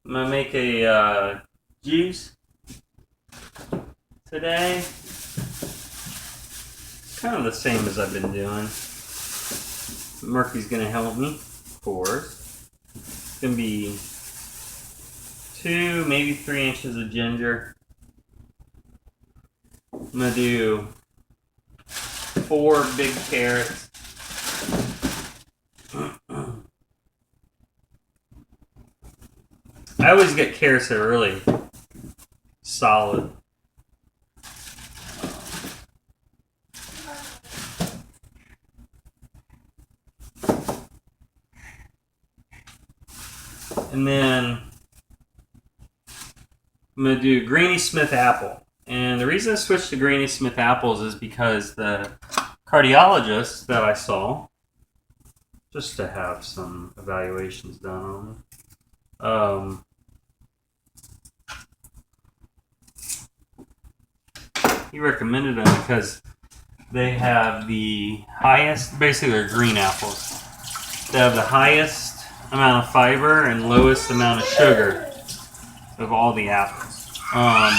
I'm gonna make a juice today. It's kind of the same as I've been doing. Murphy's gonna help me, of course. It's gonna be 2, maybe 3 inches of ginger. I'm gonna do 4 big carrots. I always get carrots that are really solid. And then I'm going to do Granny Smith apple. And the reason I switched to Granny Smith apples is because the cardiologist that I saw, just to have some evaluations done on them, he recommended them because they have the highest, basically they're green apples. They have the highest amount of fiber and lowest amount of sugar of all the apples. What are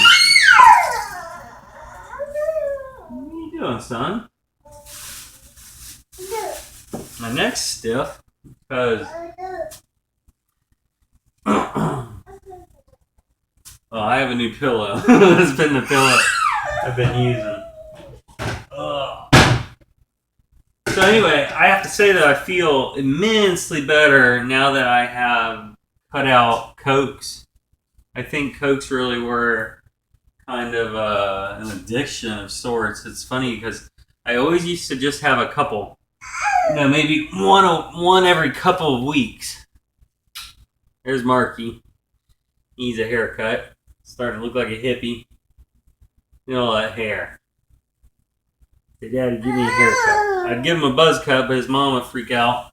you doing, son? My neck's stiff because I have a new pillow. That's been the pillow I've been using. So anyway, I have to say that I feel immensely better now that I have cut out Cokes. I think Cokes really were kind of an addiction of sorts. It's funny because I always used to just have a couple. Maybe one every couple of weeks. There's Marky. He needs a haircut. Starting to look like a hippie. All that hair. Say, Daddy, give me a haircut. I'd give him a buzz cut, but his mom would freak out.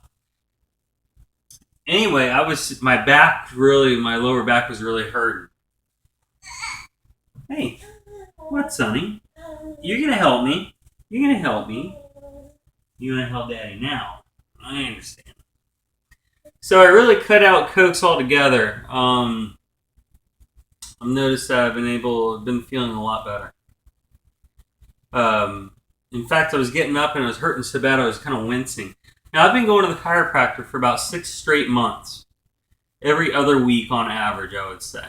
Anyway, my lower back was really hurting. Hey, what, Sonny? You're going to help me. You're going to help me. You want to help Daddy now. I understand. So I really cut out Cokes altogether. I've noticed that I've been feeling a lot better. In fact, I was getting up and it was hurting so bad I was kind of wincing. Now, I've been going to the chiropractor for about 6 straight months. Every other week on average, I would say.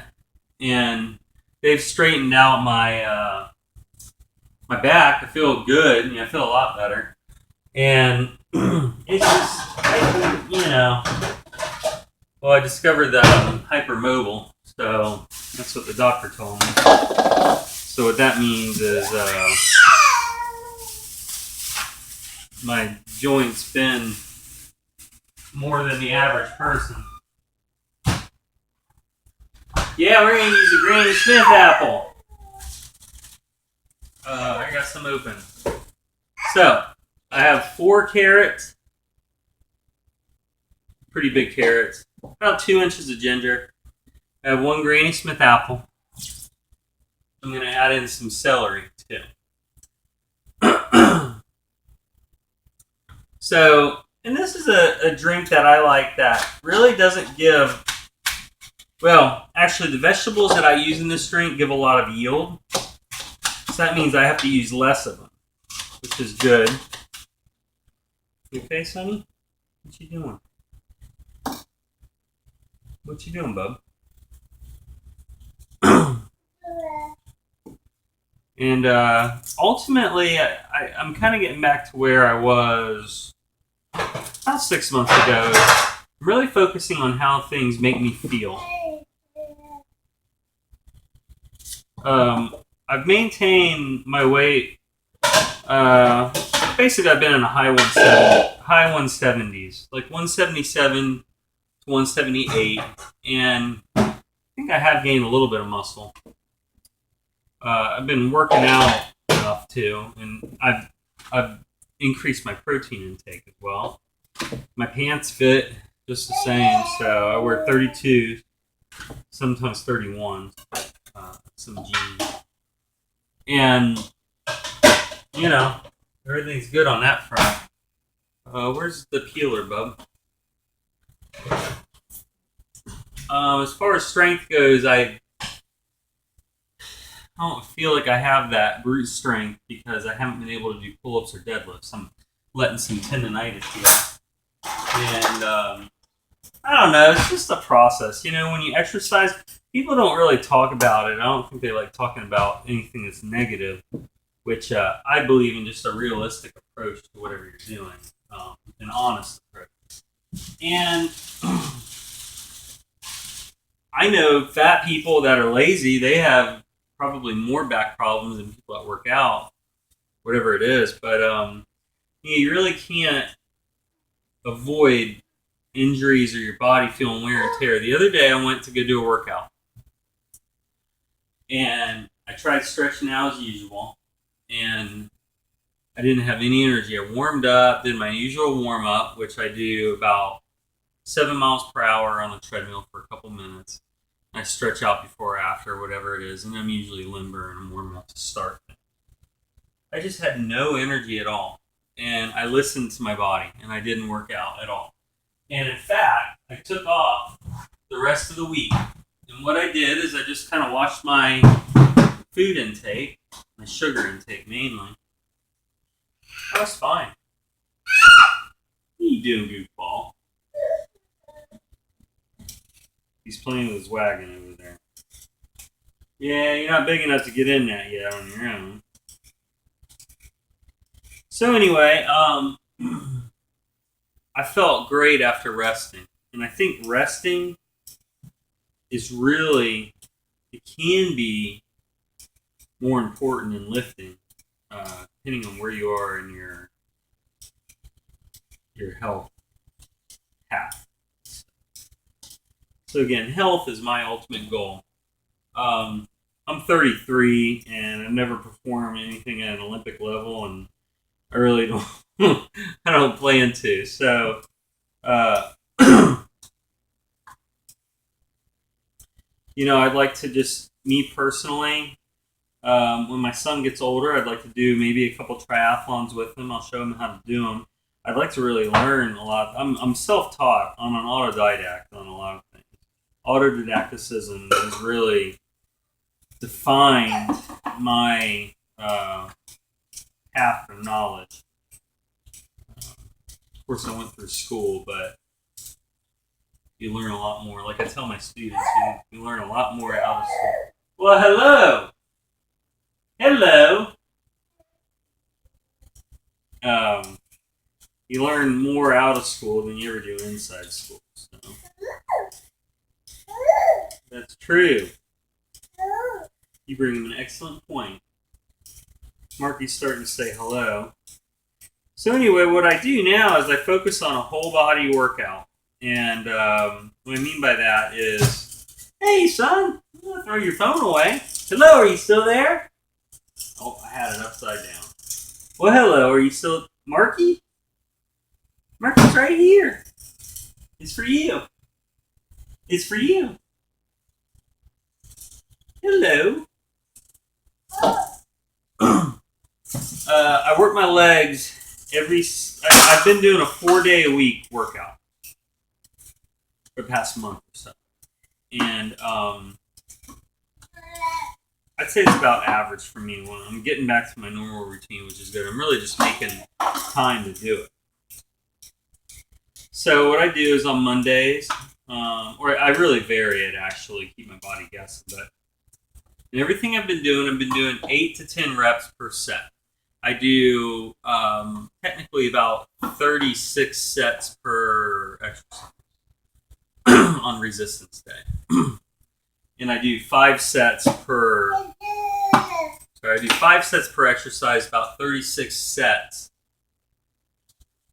And they've straightened out my back. I feel good. I feel a lot better. And it's just, I discovered that I'm hypermobile. So that's what the doctor told me. So what that means is my joints bend more than the average person. Yeah, we're going to use the Granny Smith apple. I got some open. So, I have 4 carrots. Pretty big carrots. About 2 inches of ginger. I have 1 Granny Smith apple. I'm going to add in some celery, too. So, and this is a drink that I like that really doesn't give... Well, actually, the vegetables that I use in this drink give a lot of yield. So that means I have to use less of them, which is good. You okay, Sonny? What you doing? What you doing, bub? And ultimately, I'm kind of getting back to where I was about 6 months ago. I'm really focusing on how things make me feel. I've maintained my weight. Basically, I've been in a high 170s, like 177 to 178, and I think I have gained a little bit of muscle. I've been working out enough too, and I've increased my protein intake as well. My pants fit just the same, so I wear 32, sometimes 31, some jeans, and everything's good on that front. Where's the peeler, bub? As far as strength goes, I don't feel like I have that brute strength because I haven't been able to do pull-ups or deadlifts. I'm letting some tendonitis here. And I don't know. It's just a process. When you exercise, people don't really talk about it. I don't think they like talking about anything that's negative, which I believe in just a realistic approach to whatever you're doing, an honest approach. And I know fat people that are lazy, they have probably more back problems than people that work out, whatever it is. But you really can't avoid injuries or your body feeling wear and tear. The other day I went to go do a workout. And I tried stretching out as usual. And I didn't have any energy. I warmed up, did my usual warm up, which I do about 7 miles per hour on the treadmill for a couple minutes. I stretch out before or after, whatever it is, and I'm usually limber and I'm warming up to start. I just had no energy at all. And I listened to my body, and I didn't work out at all. And in fact, I took off the rest of the week. And what I did is I just kind of watched my food intake, my sugar intake mainly. I was fine. What are you doing, goofball? He's playing with his wagon over there. Yeah, you're not big enough to get in that yet on your own. So anyway, I felt great after resting. And I think resting is really, it can be more important than lifting, depending on where you are in your health path. So again, health is my ultimate goal. I'm 33 and I've never performed anything at an Olympic level, and I really don't. I don't plan to. So, I'd like to just, me personally, when my son gets older, I'd like to do maybe a couple triathlons with him. I'll show him how to do them. I'd like to really learn a lot. I'm self-taught. I'm an autodidact on a lot of things. Autodidacticism has really defined my path of knowledge. Of course, I went through school, but you learn a lot more. Like I tell my students, you learn a lot more out of school. Well, hello! Hello! You learn more out of school than you ever do inside school. So. That's true. You bring him an excellent point. Marky's starting to say hello. So anyway, what I do now is I focus on a whole body workout. And what I mean by that is, hey son, don't throw your phone away. Hello, are you still there? Oh, I had it upside down. Well, hello, are you still... Marky? Marky's right here. It's for you. It's for you. Hello. I work my legs I've been doing a 4-day-a-week workout for the past month or so. And I'd say it's about average for me when I'm getting back to my normal routine, which is good. I'm really just making time to do it. So what I do is on Mondays, or I really vary it actually, keep my body guessing, but and everything I've been doing 8 to 10 reps per set. I do technically about 36 sets per exercise on resistance day. And I do 5 sets per exercise, about 36 sets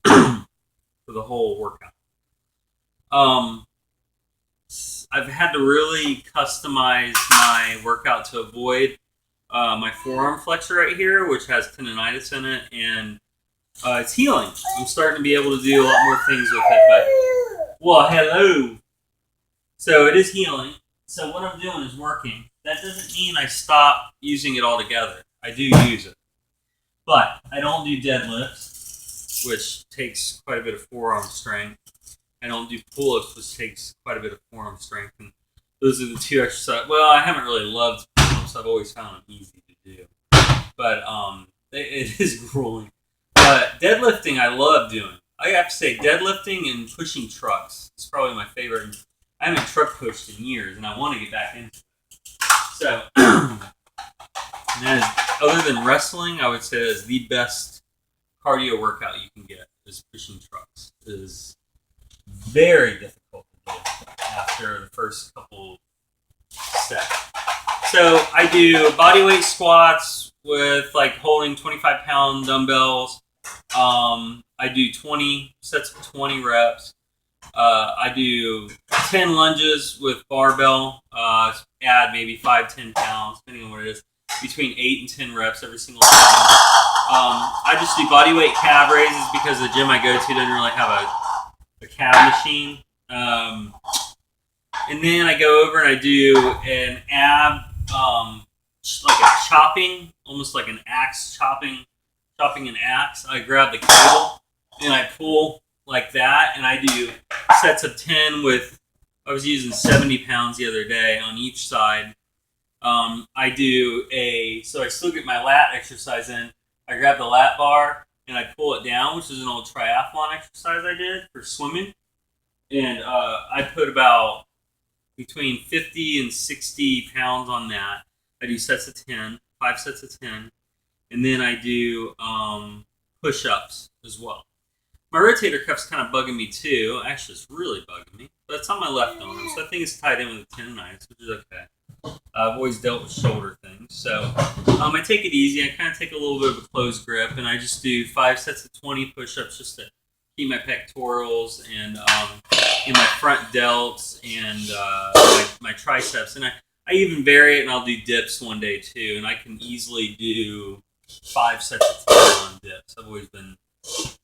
for the whole workout. I've had to really customize my workout to avoid my forearm flexor right here, which has tendonitis in it, and it's healing. I'm starting to be able to do a lot more things with it, but, well, hello. So it is healing. So what I'm doing is working. That doesn't mean I stop using it altogether. I do use it. But I don't do deadlifts, which takes quite a bit of forearm strength. I don't do pull-ups, which takes quite a bit of forearm strength. And those are the two exercises. Well, I haven't really loved pull-ups. I've always found them easy to do, but it is grueling. But deadlifting, I love doing. I have to say, deadlifting and pushing trucks is probably my favorite. I haven't truck pushed in years, and I want to get back into it. So, other than wrestling, I would say that is the best cardio workout you can get. Is pushing trucks. It is very difficult to do after the first couple sets. So I do bodyweight squats with like holding 25-pound dumbbells. I do 20 sets of 20 reps. I do 10 lunges with barbell. Add maybe 5-10 pounds, depending on what it is. Between 8 and 10 reps every single time. I just do bodyweight calf raises because the gym I go to doesn't really have a calf machine. And then I go over and I do an ab, like a chopping, almost like an axe chopping an axe. I grab the cable and I pull like that, and I do sets of 10 with, I was using 70 pounds the other day on each side. So I still get my lat exercise in. I grab the lat bar and I pull it down, which is an old triathlon exercise I did for swimming. And I put about between 50 and 60 pounds on that. I do sets of 10, 5 sets of 10. And then I do push-ups as well. My rotator cuff's kind of bugging me too. Actually, it's really bugging me. But it's on my left arm, so I think it's tied in with the tendonitis, which is okay. I've always dealt with shoulder things. So I take it easy. I kind of take a little bit of a closed grip, and I just do 5 sets of 20 push-ups just to keep my pectorals and in my front delts and my triceps. And I even vary it, and I'll do dips one day too. And I can easily do 5 sets of 10 on dips. I've always been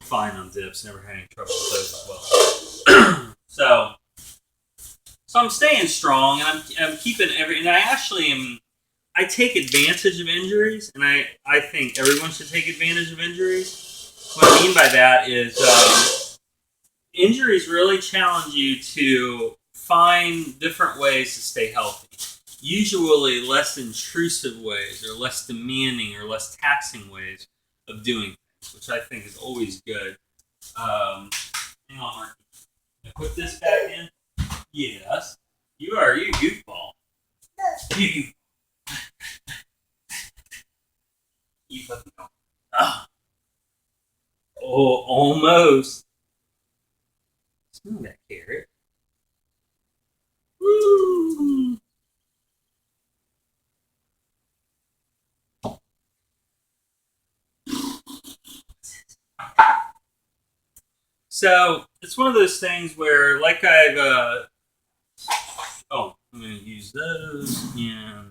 fine on dips. Never had any trouble with those as well. So I'm staying strong, and I'm keeping and I actually am. I take advantage of injuries, and I think everyone should take advantage of injuries. What I mean by that is injuries really challenge you to find different ways to stay healthy. Usually less intrusive ways, or less demanding, or less taxing ways of doing things, which I think is always good. Hang on, Mark. Put this back in. Yes. You goofball. You fucking go. Oh, almost. Smell that carrot. Woo. So it's one of those things where, like I'm going to use those. Yeah.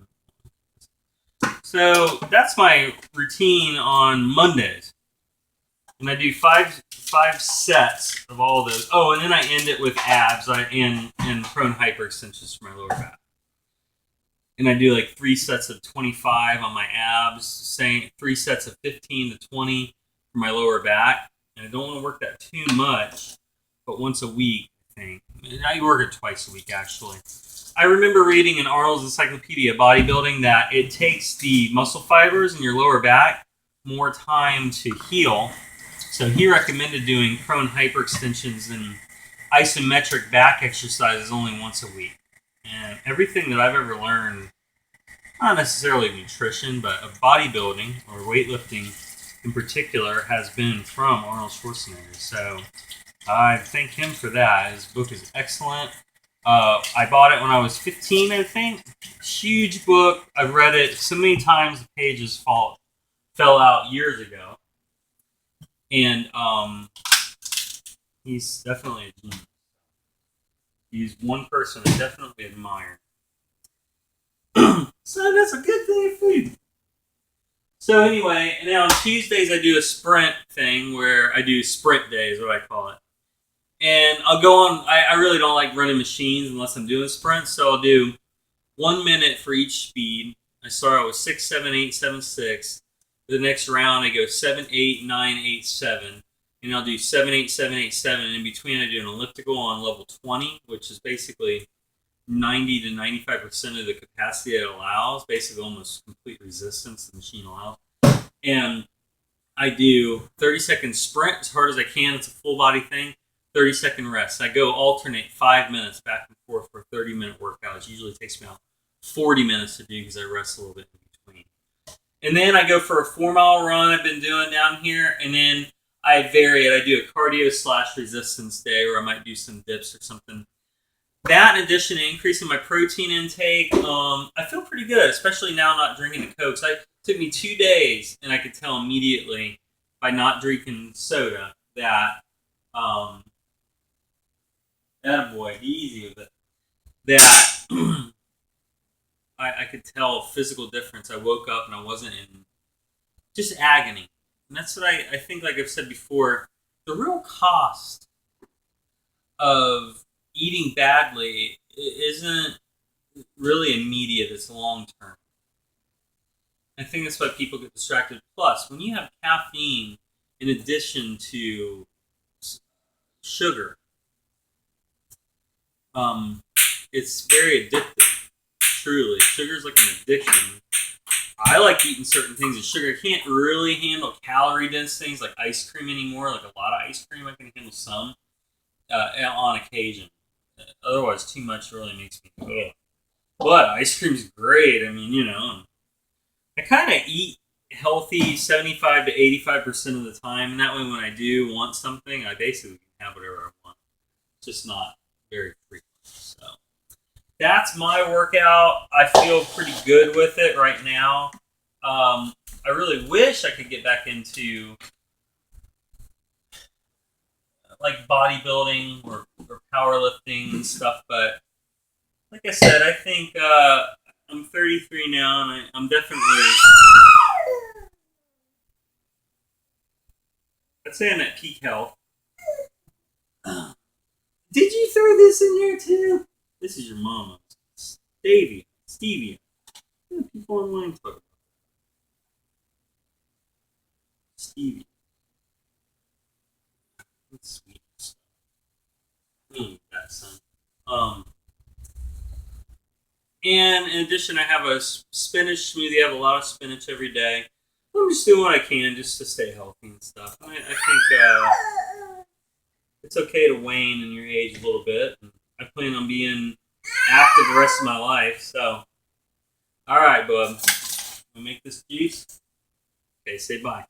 So that's my routine on Mondays, and I do five sets of all of those. Oh, and then I end it with abs and prone hyperextensions for my lower back. And I do like 3 sets of 25 on my abs, saying 3 sets of 15 to 20 for my lower back. And I don't want to work that too much, but once a week, I think. I work it twice a week, actually. I remember reading in Arnold's Encyclopedia of Bodybuilding that it takes the muscle fibers in your lower back more time to heal. So he recommended doing prone hyperextensions and isometric back exercises only once a week. And everything that I've ever learned, not necessarily nutrition, but of bodybuilding or weightlifting in particular, has been from Arnold Schwarzenegger. So I thank him for that. His book is excellent. I bought it when I was 15, I think. Huge book. I've read it so many times the pages fell out years ago. And he's definitely a genius. He's one person I definitely admire. So that's a good thing of food. So anyway, and then on Tuesdays I do a sprint thing where I do sprint days, what I call it. And I'll go on, I really don't like running machines unless I'm doing sprints, so I'll do 1 minute for each speed. I start out with 6, 7, 8, 7, 6. The next round I go 7, 8, 9, 8, 7. And I'll do 7, 8, 7, 8, 7. And in between I do an elliptical on level 20, which is basically 90 to 95% of the capacity it allows, basically almost complete resistance the machine allows. And I do 30-second sprint as hard as I can. It's a full body thing. 30-second rest. I go alternate 5 minutes back and forth for a 30-minute workout. It usually takes me about 40 minutes to do because I rest a little bit in between. And then I go for a 4-mile run I've been doing down here. And then I vary it. I do a cardio/resistance day where I might do some dips or something. That, in addition to increasing my protein intake, I feel pretty good, especially now not drinking the Cokes. It took me 2 days, and I could tell immediately by not drinking soda that, attaboy, easy with it, that I could tell a physical difference. I woke up and I wasn't in just agony. And that's what I think, like I've said before, the real cost of eating badly isn't really immediate, it's long term. I think that's why people get distracted. Plus, when you have caffeine in addition to sugar, it's very addictive. Truly, sugar is like an addiction. I like eating certain things with sugar. I can't really handle calorie dense things like ice cream anymore. Like a lot of ice cream, I can handle some on occasion. Otherwise, too much really makes me ugh. But ice cream's great. I mean, I kind of eat healthy 75 to 85% of the time, and that way when I do want something, I basically can have whatever I want. It's just not very frequent. So that's my workout. I feel pretty good with it right now. I really wish I could get back into like bodybuilding or powerlifting and stuff, but like I said, I think I'm 33 now, and I'm definitely, I'd say I'm at peak health. Did you throw this in here too? This is your mama. Stevia. People online talk about Stevia. That's sweet stuff. That son. And in addition, I have a spinach smoothie. I have a lot of spinach every day. I'm just doing what I can just to stay healthy and stuff. I think it's okay to wane in your age a little bit. And I plan on being active the rest of my life. So, all right, bub. We'll make this juice. Okay, say bye.